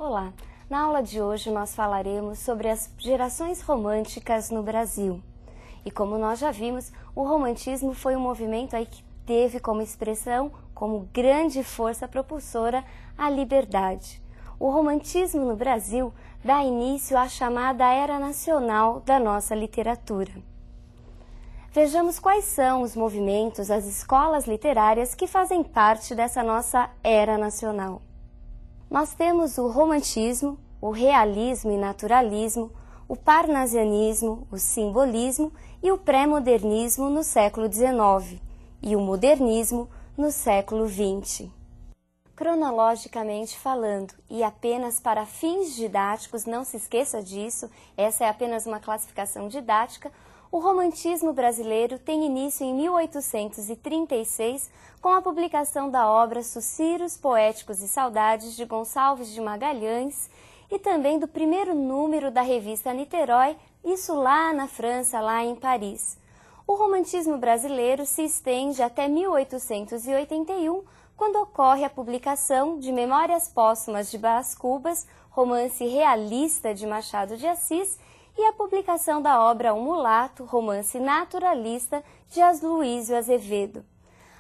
Olá! Na aula de hoje nós falaremos sobre as gerações românticas no Brasil. E como nós já vimos, o romantismo foi um movimento aí que teve como expressão, como grande força propulsora, a liberdade. O romantismo no Brasil dá início à chamada Era Nacional da nossa literatura. Vejamos quais são os movimentos, as escolas literárias que fazem parte dessa nossa Era Nacional. Nós temos o romantismo, o realismo e naturalismo, o parnasianismo, o simbolismo e o pré-modernismo no século XIX e o modernismo no século XX. Cronologicamente falando, e apenas para fins didáticos, não se esqueça disso, essa é apenas uma classificação didática, o romantismo brasileiro tem início em 1836 com a publicação da obra Suspiros Poéticos e Saudades de Gonçalves de Magalhães e também do primeiro número da revista Niterói, isso lá na França, lá em Paris. O romantismo brasileiro se estende até 1881, quando ocorre a publicação de Memórias Póstumas de Brás Cubas, romance realista de Machado de Assis, e a publicação da obra O Mulato, romance naturalista de Asluísio Azevedo.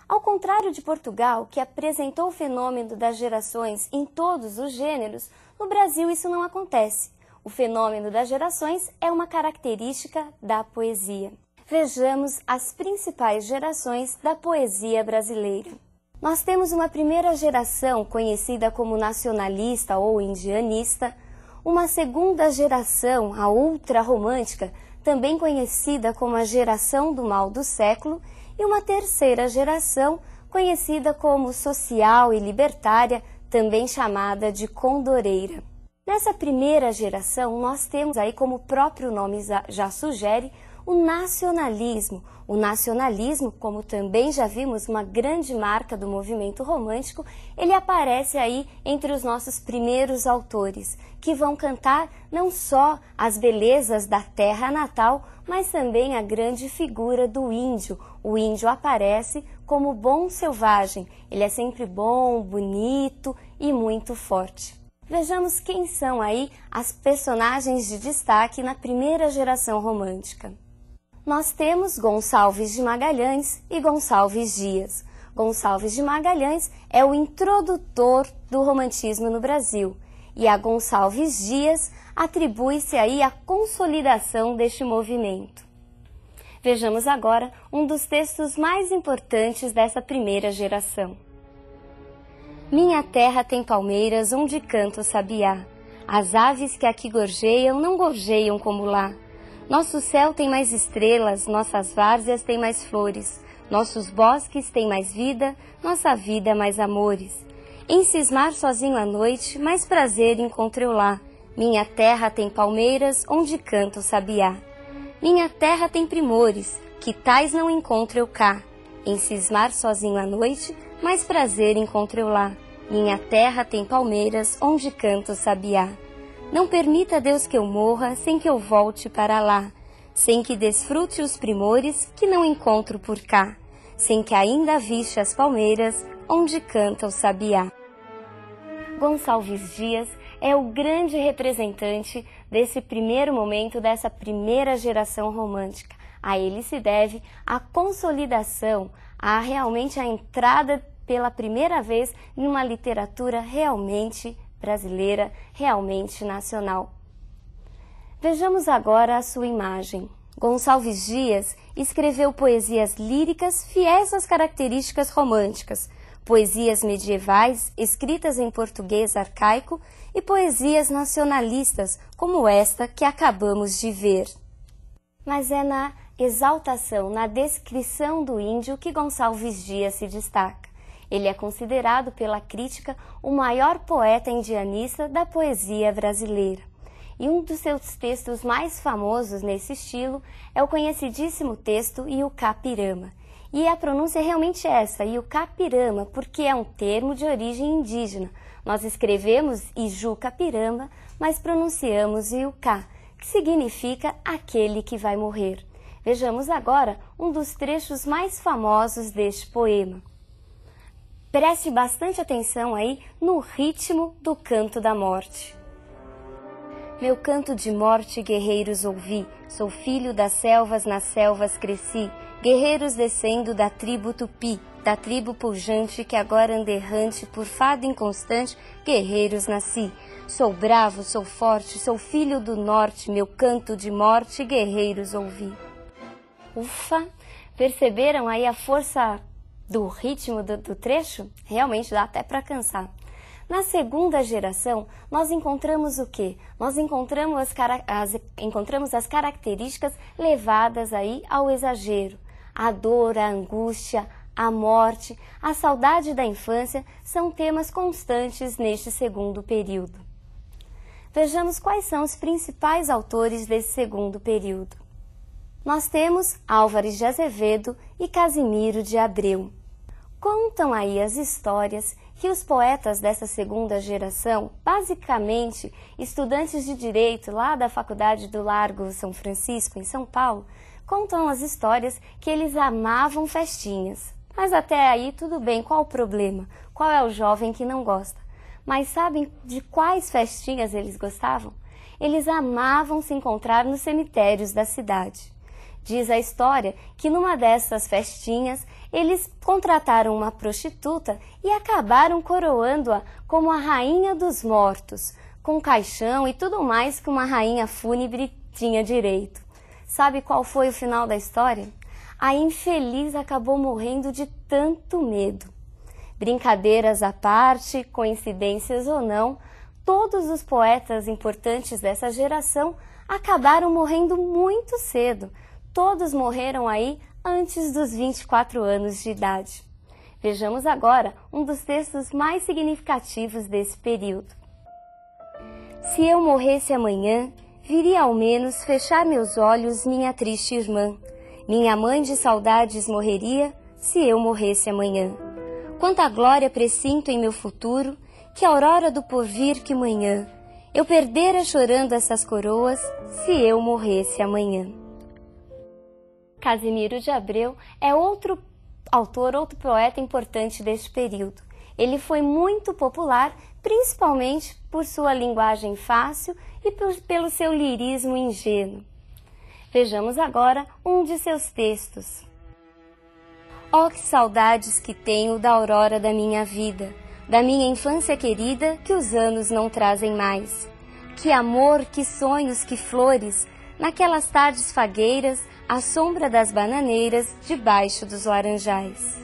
Ao contrário de Portugal, que apresentou o fenômeno das gerações em todos os gêneros, no Brasil isso não acontece. O fenômeno das gerações é uma característica da poesia. Vejamos as principais gerações da poesia brasileira. Nós temos uma primeira geração conhecida como nacionalista ou indianista, uma segunda geração, a ultrarromântica, também conhecida como a geração do mal do século, e uma terceira geração, conhecida como social e libertária, também chamada de condoreira. Nessa primeira geração, nós temos aí, como o próprio nome já sugere, o nacionalismo. O nacionalismo, como também já vimos, uma grande marca do movimento romântico, ele aparece aí entre os nossos primeiros autores, que vão cantar não só as belezas da terra natal, mas também a grande figura do índio. O índio aparece como bom selvagem, ele é sempre bom, bonito e muito forte. Vejamos quem são aí as personagens de destaque na primeira geração romântica. Nós temos Gonçalves de Magalhães e Gonçalves Dias. Gonçalves de Magalhães é o introdutor do romantismo no Brasil e a Gonçalves Dias atribui-se aí a consolidação deste movimento. Vejamos agora um dos textos mais importantes dessa primeira geração. Minha terra tem palmeiras onde canta o sabiá. As aves que aqui gorjeiam não gorjeiam como lá. Nosso céu tem mais estrelas, nossas várzeas têm mais flores, nossos bosques têm mais vida, nossa vida mais amores. Em cismar sozinho à noite, mais prazer encontro eu lá. Minha terra tem palmeiras, onde canta o sabiá. Minha terra tem primores, que tais não encontro eu cá. Em cismar sozinho à noite, mais prazer encontro eu lá. Minha terra tem palmeiras, onde canta o sabiá. Não permita, Deus, que eu morra sem que eu volte para lá, sem que desfrute os primores que não encontro por cá, sem que ainda viste as palmeiras onde canta o sabiá. Gonçalves Dias é o grande representante desse primeiro momento, dessa primeira geração romântica. A ele se deve a consolidação, realmente a entrada pela primeira vez em uma literatura realmente brasileira, realmente nacional. Vejamos agora a sua imagem. Gonçalves Dias escreveu poesias líricas fiéis às características românticas, poesias medievais escritas em português arcaico e poesias nacionalistas, como esta que acabamos de ver. Mas é na exaltação, na descrição do índio que Gonçalves Dias se destaca. Ele é considerado pela crítica o maior poeta indianista da poesia brasileira. E um dos seus textos mais famosos nesse estilo é o conhecidíssimo texto Iucapirama. E a pronúncia é realmente essa, Iucapirama, porque é um termo de origem indígena. Nós escrevemos Ijucapirama, mas pronunciamos Iucá, que significa aquele que vai morrer. Vejamos agora um dos trechos mais famosos deste poema. Preste bastante atenção aí no ritmo do canto da morte. meu canto de morte, guerreiros, ouvi. Sou filho das selvas, nas selvas cresci. Guerreiros descendo da tribo Tupi, da tribo pujante que agora anda errante, por fado inconstante, guerreiros nasci. Sou bravo, sou forte, sou filho do norte, meu canto de morte, guerreiros, ouvi. Ufa! Perceberam aí a força do ritmo do trecho? Realmente dá até para cansar. Na segunda geração, nós encontramos o quê? Nós encontramos as características levadas aí ao exagero. A dor, a angústia, a morte, a saudade da infância são temas constantes neste segundo período. Vejamos quais são os principais autores desse segundo período. Nós temos Álvares de Azevedo e Casimiro de Abreu. Contam aí as histórias que os poetas dessa segunda geração, basicamente estudantes de direito lá da Faculdade do Largo São Francisco, em São Paulo, contam as histórias que eles amavam festinhas. Mas até aí tudo bem, qual o problema? Qual é o jovem que não gosta? Mas sabem de quais festinhas eles gostavam? Eles amavam se encontrar nos cemitérios da cidade. Diz a história que numa dessas festinhas eles contrataram uma prostituta e acabaram coroando-a como a rainha dos mortos, com caixão e tudo mais que uma rainha fúnebre tinha direito. Sabe qual foi o final da história? A infeliz acabou morrendo de tanto medo. Brincadeiras à parte, coincidências ou não, todos os poetas importantes dessa geração acabaram morrendo muito cedo. Todos morreram aí antes dos 24 anos de idade. Vejamos agora um dos textos mais significativos desse período. Se eu morresse amanhã, viria ao menos fechar meus olhos minha triste irmã. Minha mãe de saudades morreria se eu morresse amanhã. Quanta glória presinto em meu futuro, que aurora do porvir que manhã. Eu perdera chorando essas coroas se eu morresse amanhã. Casimiro de Abreu é outro autor, outro poeta importante deste período. Ele foi muito popular, principalmente por sua linguagem fácil e pelo seu lirismo ingênuo. Vejamos agora um de seus textos. Oh, que saudades que tenho da aurora da minha vida, da minha infância querida que os anos não trazem mais. Que amor, que sonhos, que flores, naquelas tardes fagueiras, à sombra das bananeiras, debaixo dos laranjais.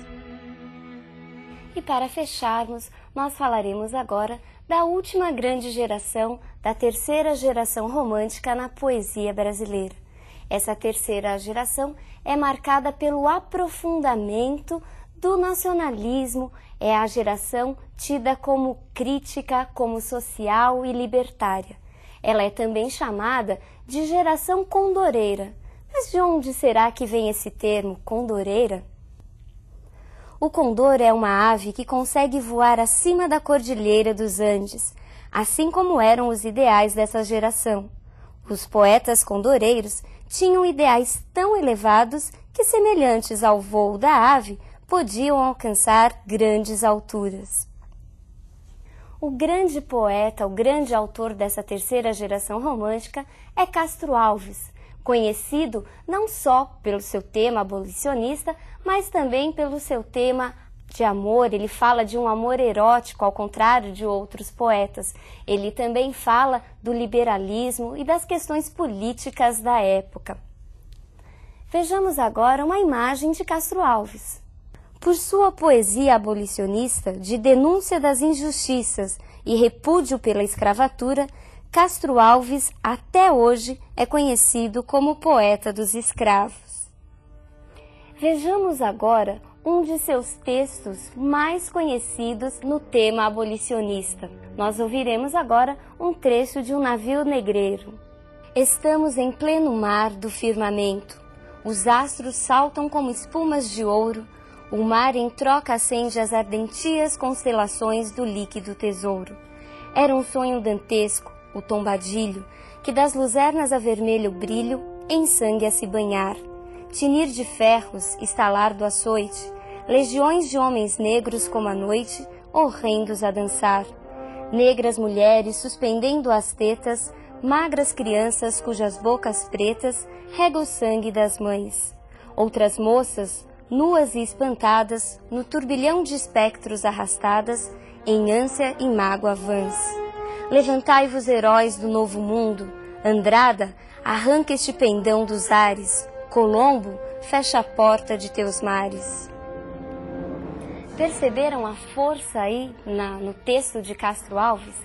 E para fecharmos, nós falaremos agora da última grande geração, da terceira geração romântica na poesia brasileira. Essa terceira geração é marcada pelo aprofundamento do nacionalismo, é a geração tida como crítica, como social e libertária. Ela é também chamada de geração condoreira. Mas de onde será que vem esse termo, condoreira? O condor é uma ave que consegue voar acima da cordilheira dos Andes, assim como eram os ideais dessa geração. Os poetas condoreiros tinham ideais tão elevados que, semelhantes ao voo da ave, podiam alcançar grandes alturas. O grande poeta, o grande autor dessa terceira geração romântica é Castro Alves, conhecido não só pelo seu tema abolicionista, mas também pelo seu tema de amor. Ele fala de um amor erótico, ao contrário de outros poetas. Ele também fala do liberalismo e das questões políticas da época. Vejamos agora uma imagem de Castro Alves. Por sua poesia abolicionista, de denúncia das injustiças e repúdio pela escravatura, Castro Alves, até hoje, é conhecido como poeta dos escravos. Vejamos agora um de seus textos mais conhecidos no tema abolicionista. Nós ouviremos agora um trecho de Um Navio Negreiro. Estamos em pleno mar do firmamento. Os astros saltam como espumas de ouro. O mar em troca acende as ardentias constelações do líquido tesouro. Era um sonho dantesco, o tombadilho, que das luzernas a vermelho brilho, em sangue a se banhar. Tinir de ferros, estalar do açoite, legiões de homens negros como a noite, horrendos a dançar. Negras mulheres suspendendo as tetas, magras crianças cujas bocas pretas regam o sangue das mães. Outras moças, nuas e espantadas, no turbilhão de espectros arrastadas, em ânsia e mágoa vãs. Levantai-vos, heróis do novo mundo, Andrada, arranca este pendão dos ares, Colombo, fecha a porta de teus mares. Perceberam a força aí no texto de Castro Alves?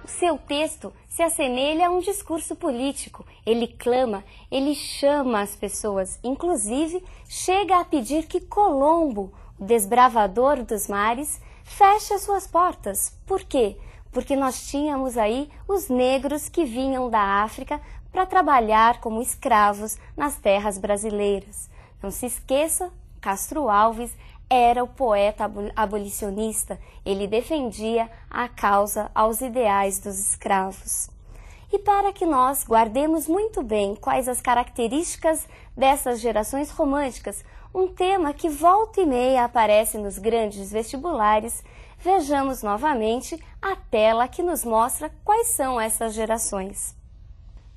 O seu texto se assemelha a um discurso político. Ele clama, ele chama as pessoas, inclusive chega a pedir que Colombo, o desbravador dos mares, feche as suas portas. Por quê? Porque nós tínhamos aí os negros que vinham da África para trabalhar como escravos nas terras brasileiras. Não se esqueça, Castro Alves era o poeta abolicionista, ele defendia a causa aos ideais dos escravos. E para que nós guardemos muito bem quais as características dessas gerações românticas, um tema que volta e meia aparece nos grandes vestibulares, vejamos novamente a tela que nos mostra quais são essas gerações.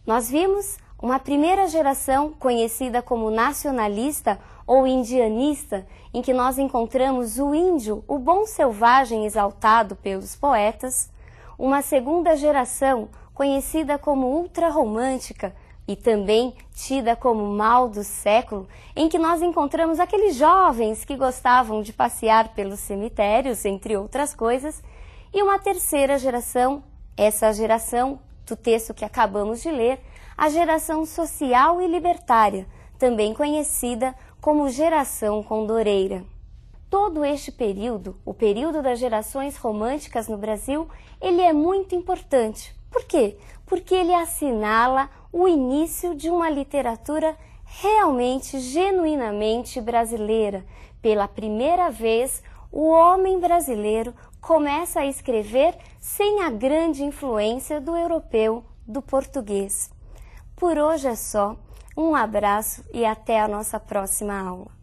Nós vimos uma primeira geração conhecida como nacionalista ou indianista, em que nós encontramos o índio, o bom selvagem exaltado pelos poetas, uma segunda geração conhecida como ultrarromântica e também tida como mal do século, em que nós encontramos aqueles jovens que gostavam de passear pelos cemitérios, entre outras coisas, e uma terceira geração, essa geração do texto que acabamos de ler, a geração social e libertária, também conhecida como geração condoreira. Todo este período, o período das gerações românticas no Brasil, ele é muito importante. Por quê? Porque ele assinala o início de uma literatura realmente, genuinamente brasileira. Pela primeira vez, o homem brasileiro começa a escrever sem a grande influência do europeu, do português. Por hoje é só. Um abraço e até a nossa próxima aula.